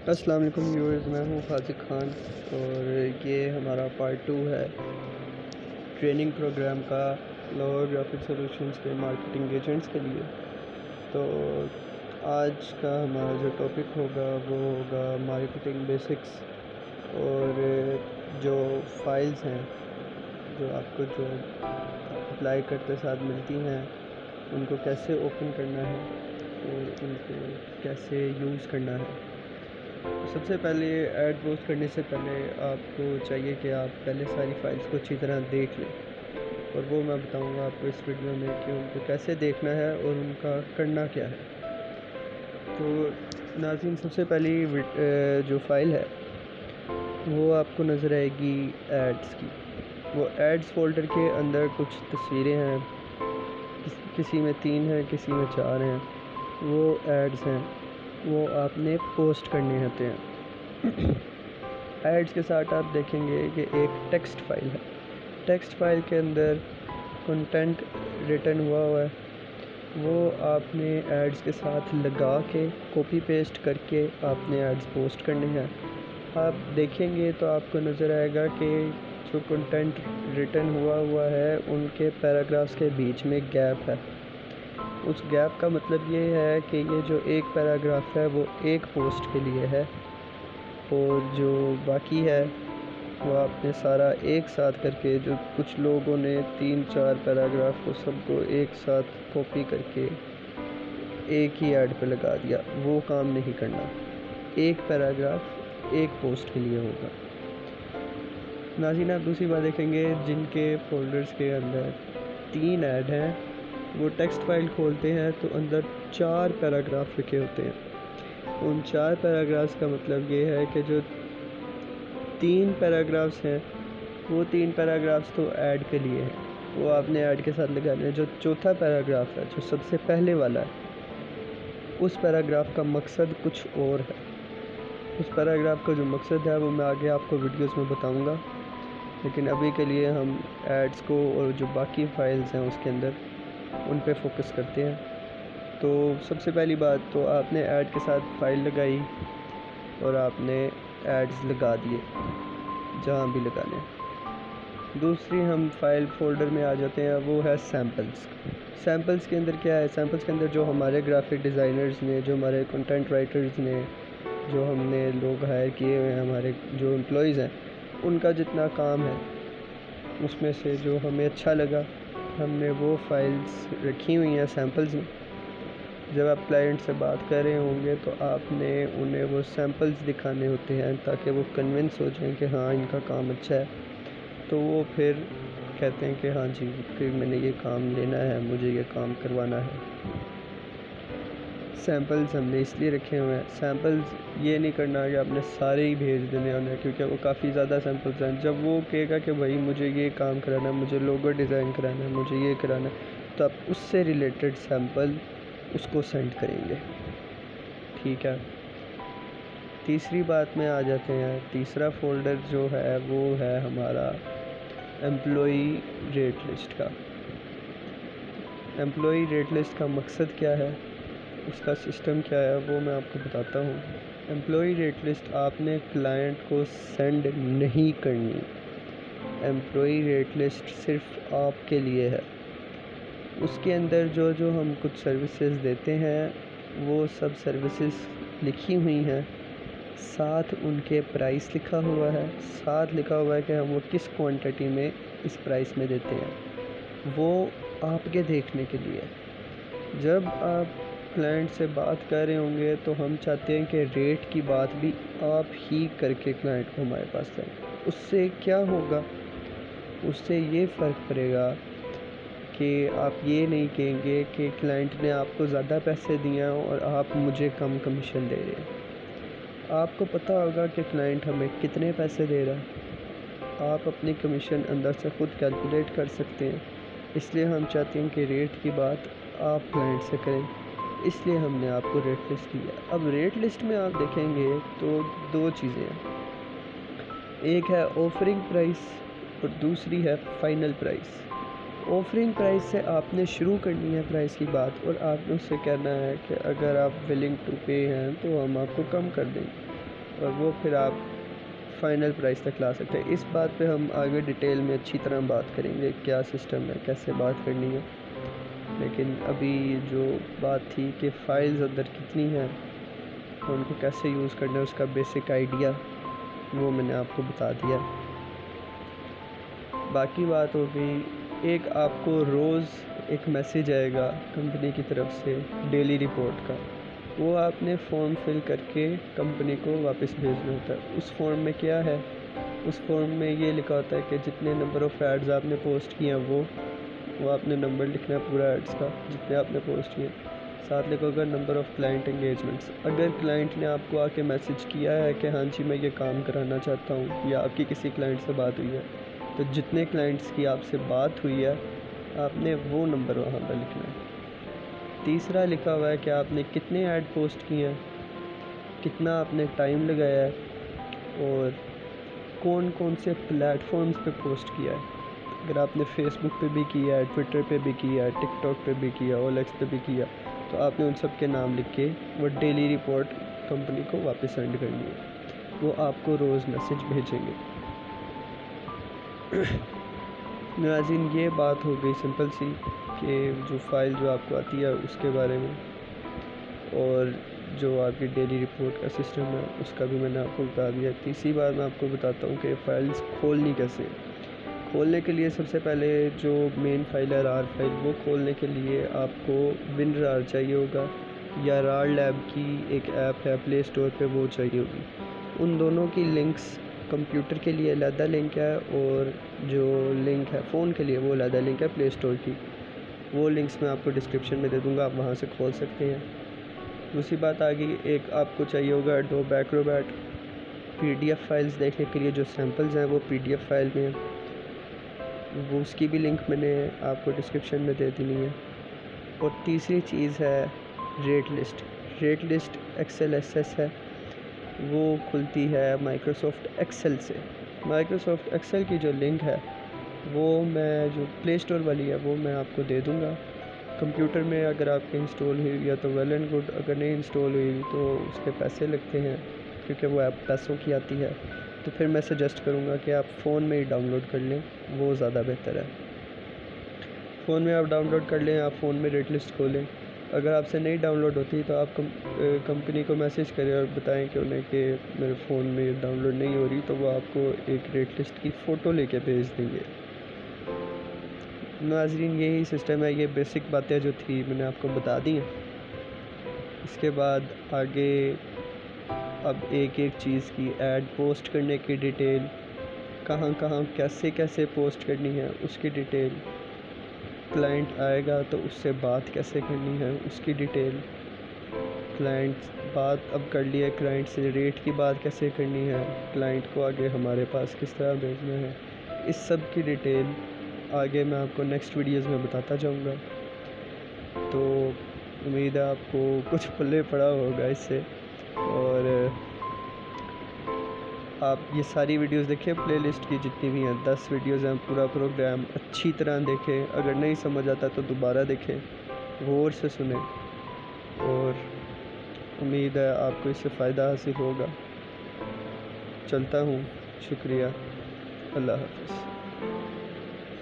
السلام علیکم ویورز، میں ہوں فاضق خان اور یہ ہمارا پارٹ 2 ہے ٹریننگ پروگرام کا لاہور گرافک سولوشنز کے مارکیٹنگ ایجنٹس کے لیے۔ تو آج کا ہمارا جو ٹاپک ہوگا وہ ہوگا مارکیٹنگ بیسکس، اور جو فائلز ہیں جو آپ کو جو اپلائی کرتے ساتھ ملتی ہیں ان کو کیسے اوپن کرنا ہے اور ان کو کیسے یوز کرنا ہے۔ سب سے پہلے ایڈ پوسٹ کرنے سے پہلے آپ کو چاہیے کہ آپ پہلے ساری فائلز کو اچھی طرح دیکھ لیں، اور وہ میں بتاؤں گا آپ کو اس ویڈیو میں کہ ان کو کیسے دیکھنا ہے اور ان کا کرنا کیا ہے۔ تو ناظرین، سب سے پہلی جو فائل ہے وہ آپ کو نظر آئے گی ایڈز کی۔ وہ ایڈز فولڈر کے اندر کچھ تصویریں ہیں، کسی میں 3 ہیں، کسی میں 4 ہیں۔ وہ ایڈز ہیں، وہ آپ نے پوسٹ کرنے ہوتے ہیں۔ ایڈز کے ساتھ آپ دیکھیں گے کہ ایک ٹیکسٹ فائل ہے۔ ٹیکسٹ فائل کے اندر کنٹینٹ ریٹن ہوا ہے، وہ آپ نے ایڈز کے ساتھ لگا کے کاپی پیسٹ کر کے آپ نے ایڈز پوسٹ کرنے ہیں۔ آپ دیکھیں گے تو آپ کو نظر آئے گا کہ جو کنٹینٹ ریٹن ہوا ہے ان کے پیراگرافس کے بیچ میں گیپ ہے۔ اس گیپ کا مطلب یہ ہے کہ یہ جو ایک پیراگراف ہے وہ ایک پوسٹ کے لیے ہے، اور جو باقی ہے وہ آپ نے سارا ایک ساتھ کر کے، جو کچھ لوگوں نے 3-4 پیراگراف کو سب کو ایک ساتھ کاپی کر کے ایک ہی ایڈ پہ لگا دیا، وہ کام نہیں کرنا۔ ایک پیراگراف ایک پوسٹ کے لیے ہوگا۔ ناظرین، آپ دوسری بات دیکھیں گے، جن کے فولڈرز کے اندر 3 ایڈ ہیں وہ ٹیکسٹ فائل کھولتے ہیں تو اندر 4 پیراگراف لکھے ہوتے ہیں۔ ان 4 پیراگرافس کا مطلب یہ ہے کہ جو 3 پیراگرافس ہیں وہ 3 پیراگرافس تو ایڈ کے لیے ہیں، وہ آپ نے ایڈ کے ساتھ لگانے ہیں۔ جو چوتھا پیراگراف ہے، جو سب سے پہلے والا ہے، اس پیراگراف کا مقصد کچھ اور ہے۔ اس پیراگراف کا جو مقصد ہے وہ میں آگے آپ کو ویڈیوز میں بتاؤں گا، لیکن ابھی کے لیے ہم ایڈز کو اور جو باقی فائلز ہیں اس کے اندر ان پہ فوکس کرتے ہیں۔ تو سب سے پہلی بات تو آپ نے ایڈ کے ساتھ فائل لگائی اور آپ نے ایڈز لگا دیے جہاں بھی لگانے ہیں۔ دوسری ہم فائل فولڈر میں آ جاتے ہیں، وہ ہے سیمپلز۔ سیمپلز کے اندر کیا ہے؟ سیمپلز کے اندر جو ہمارے گرافک ڈیزائنرز نے، جو ہمارے کنٹینٹ رائٹرز نے، جو ہم نے لوگ ہائر کیے ہوئے ہیں، ہمارے جو امپلائیز ہیں، ان کا جتنا کام ہے اس میں سے جو ہمیں اچھا لگا ہم نے وہ فائلز رکھی ہوئی ہیں سیمپلز میں۔ جب آپ کلائنٹ سے بات کر رہے ہوں گے تو آپ نے انہیں وہ سیمپلز دکھانے ہوتے ہیں تاکہ وہ کنونس ہو جائیں کہ ہاں ان کا کام اچھا ہے، تو وہ پھر کہتے ہیں کہ ہاں جی پھر میں نے یہ کام لینا ہے، مجھے یہ کام کروانا ہے۔ سیمپلز ہم نے اس لیے رکھے ہوئے ہیں۔ سیمپلز یہ نہیں کرنا کہ آپ نے سارے ہی بھیج دینے انہیں، کیونکہ وہ کافی زیادہ سیمپلز ہیں۔ جب وہ کہے گا کہ بھائی مجھے یہ کام کرانا ہے، مجھے لوگو ڈیزائن کرانا ہے، مجھے یہ کرانا ہے، تو آپ اس سے ریلیٹڈ سیمپل اس کو سینڈ کریں گے، ٹھیک ہے۔ تیسری بات میں آ جاتے ہیں۔ تیسرا فولڈر جو ہے وہ ہے ہمارا ایمپلائی ریٹ لسٹ کا۔ ایمپلائی ریٹ لسٹ کا مقصد کیا ہے، اس کا سسٹم کیا ہے، وہ میں آپ کو بتاتا ہوں۔ ایمپلائی ریٹ لسٹ آپ نے کلائنٹ کو سینڈ نہیں کرنی۔ ایمپلائی ریٹ لسٹ صرف آپ کے لیے ہے۔ اس کے اندر جو ہم کچھ سروسز دیتے ہیں وہ سب سروسز لکھی ہوئی ہیں، ساتھ ان کے پرائس لکھا ہوا ہے، ساتھ لکھا ہوا ہے کہ ہم وہ کس کوانٹٹی میں اس پرائس میں دیتے ہیں، وہ آپ کے دیکھنے کے لیے۔ جب آپ کلائنٹ سے بات کر رہے ہوں گے تو ہم چاہتے ہیں کہ ریٹ کی بات بھی آپ ہی کر کے کلائنٹ کو ہمارے پاس لائیں۔ اس سے کیا ہوگا؟ اس سے یہ فرق پڑے گا کہ آپ یہ نہیں کہیں گے کہ کلائنٹ نے آپ کو زیادہ پیسے دیے ہیں اور آپ مجھے کم کمیشن دے رہے ہیں۔ آپ کو پتہ ہوگا کہ کلائنٹ ہمیں کتنے پیسے دے رہا ہے، آپ اپنی کمیشن اندر سے خود کیلکولیٹ کر سکتے ہیں۔ اس لیے ہم چاہتے ہیں کہ ریٹ کی بات آپ کلائنٹ سے کریں، اس لیے ہم نے آپ کو ریٹ لسٹ دیا۔ اب ریٹ لسٹ میں آپ دیکھیں گے تو 2 چیزیں ہیں، ایک ہے آفرنگ پرائس اور دوسری ہے فائنل پرائس۔ آفرنگ پرائس سے آپ نے شروع کرنی ہے پرائس کی بات، اور آپ نے اس سے کہنا ہے کہ اگر آپ ولنگ ٹو پے ہیں تو ہم آپ کو کم کر دیں گے۔ اور وہ پھر آپ فائنل پرائس تک لا سکتے ہیں۔ اس بات پہ ہم آگے ڈیٹیل میں اچھی طرح بات کریں گے، کیا سسٹم ہے، کیسے بات کرنی ہے۔ لیکن ابھی جو بات تھی کہ فائلز اندر کتنی ہیں، ان کو کیسے یوز کرنا ہے، اس کا بیسک آئیڈیا وہ میں نے آپ کو بتا دیا۔ باقی بات ہو گئی، ایک آپ کو روز ایک میسیج آئے گا کمپنی کی طرف سے ڈیلی رپورٹ کا، وہ آپ نے فارم فل کر کے کمپنی کو واپس بھیجنا ہوتا ہے۔ اس فارم میں کیا ہے، اس فارم میں یہ لکھا ہوتا ہے کہ جتنے نمبر آف ایڈز آپ نے پوسٹ کیے ہیں وہ آپ نے نمبر لکھنا ہے پورا ایڈز کا جتنے آپ نے پوسٹ کیے، ساتھ لکھو گا نمبر آف کلائنٹ انگیجمنٹس۔ اگر کلائنٹ نے آپ کو آ کے میسیج کیا ہے کہ ہاں جی میں یہ کام کرانا چاہتا ہوں، یا آپ کی کسی کلائنٹ سے بات ہوئی ہے، تو جتنے کلائنٹس کی آپ سے بات ہوئی ہے آپ نے وہ نمبر وہاں پہ لکھنا ہے۔ تیسرا لکھا ہوا ہے کہ آپ نے کتنے ایڈ پوسٹ کیے ہیں، کتنا آپ نے ٹائم لگایا ہے، اور کون کون سے پلیٹ فارمز پہ پوسٹ کیا ہے۔ اگر آپ نے فیس بک پہ بھی کیا ہے، ٹویٹر پہ بھی کیا ہے، ٹک ٹاک پہ بھی کیا، OLX پہ بھی کیا، تو آپ نے ان سب کے نام لکھ کے وہ ڈیلی رپورٹ کمپنی کو واپس سینڈ کرنی ہے۔ وہ آپ کو روز میسیج بھیجیں گے۔ ناظرین یہ بات ہو گئی سمپل سی کہ جو فائل جو آپ کو آتی ہے اس کے بارے میں، اور جو آپ کی ڈیلی رپورٹ کا سسٹم ہے اس کا بھی میں نے آپ کو بتا دیا۔ تیسری بات میں آپ کو بتاتا ہوں کہ فائلز کھولنی کیسے۔ کھولنے کے لیے سب سے پہلے جو مین فائل ہے RAR فائل، وہ کھولنے کے لیے آپ کو WinRAR چاہیے ہوگا، یا RAR لیب کی ایک ایپ ہے پلے اسٹور پہ، وہ چاہیے ہوگی۔ ان دونوں کی لنکس کمپیوٹر کے لیے علیحدہ لنک ہے، اور جو لنک ہے فون کے لیے وہ علیحدہ لنک ہے پلے اسٹور کی۔ وہ لنکس میں آپ کو ڈسکرپشن میں دے دوں گا، آپ وہاں سے کھول سکتے ہیں۔ دوسری بات آ گئی، ایک آپ کو چاہیے ہوگا Adobe Acrobat PDF فائلز دیکھنے کے لیے، جو سیمپلز ہیں وہ PDF فائل میں ہیں، وہ اس کی بھی لنک میں نے آپ کو ڈسکرپشن میں دے دینی ہے۔ اور تیسری چیز ہے rate list. Rate list XLSS ہے، وہ کھلتی ہے مائکروسافٹ ایکسل سے۔ مائکروسافٹ ایکسل کی جو لنک ہے وہ میں جو پلے اسٹور والی ہے وہ میں آپ کو دے دوں گا۔ کمپیوٹر میں اگر آپ کے انسٹال ہوئی یا تو ویل اینڈ گڈ، اگر نہیں انسٹال ہوئی تو اس کے پیسے لگتے ہیں، کیونکہ وہ ایپ پیسوں کی آتی ہے، تو پھر میں سجیسٹ کروں گا کہ آپ فون میں ہی ڈاؤن لوڈ کر لیں، وہ زیادہ بہتر ہے۔ فون میں آپ ڈاؤن لوڈ کر لیں، آپ فون میں ریٹ لسٹ کھولیں۔ اگر آپ سے نہیں ڈاؤن لوڈ ہوتی تو آپ کمپنی کو میسیج کریں اور بتائیں کہ انہیں کہ میرے فون میں ڈاؤن لوڈ نہیں ہو رہی، تو وہ آپ کو ایک ریٹ لسٹ کی فوٹو لے کے بھیج دیں گے۔ ناظرین یہی سسٹم ہے، یہ بیسک باتیں جو تھی میں نے آپ کو بتا دی ہیں۔ اس کے بعد آگے اب ایک ایک چیز کی ایڈ پوسٹ کرنے کی ڈیٹیل، کہاں کہاں کیسے کیسے پوسٹ کرنی ہے اس کی ڈیٹیل، کلائنٹ آئے گا تو اس سے بات کیسے کرنی ہے اس کی ڈیٹیل، کلائنٹ بات اب کر لی ہے، کلائنٹ سے ریٹ کی بات کیسے کرنی ہے، کلائنٹ کو آگے ہمارے پاس کس طرح بھیجنا ہے، اس سب کی ڈیٹیل آگے میں آپ کو نیکسٹ ویڈیوز میں بتاتا جاؤں گا۔ تو امید ہے آپ کو کچھ پلے پڑا ہوگا اس سے، اور آپ یہ ساری ویڈیوز دیکھیں پلے لسٹ کی جتنی بھی ہیں، 10 ویڈیوز ہیں، پورا پروگرام اچھی طرح دیکھیں۔ اگر نہیں سمجھ آتا تو دوبارہ دیکھیں، غور سے سنیں، اور امید ہے آپ کو اس سے فائدہ حاصل ہوگا۔ چلتا ہوں، شکریہ، اللہ حافظ۔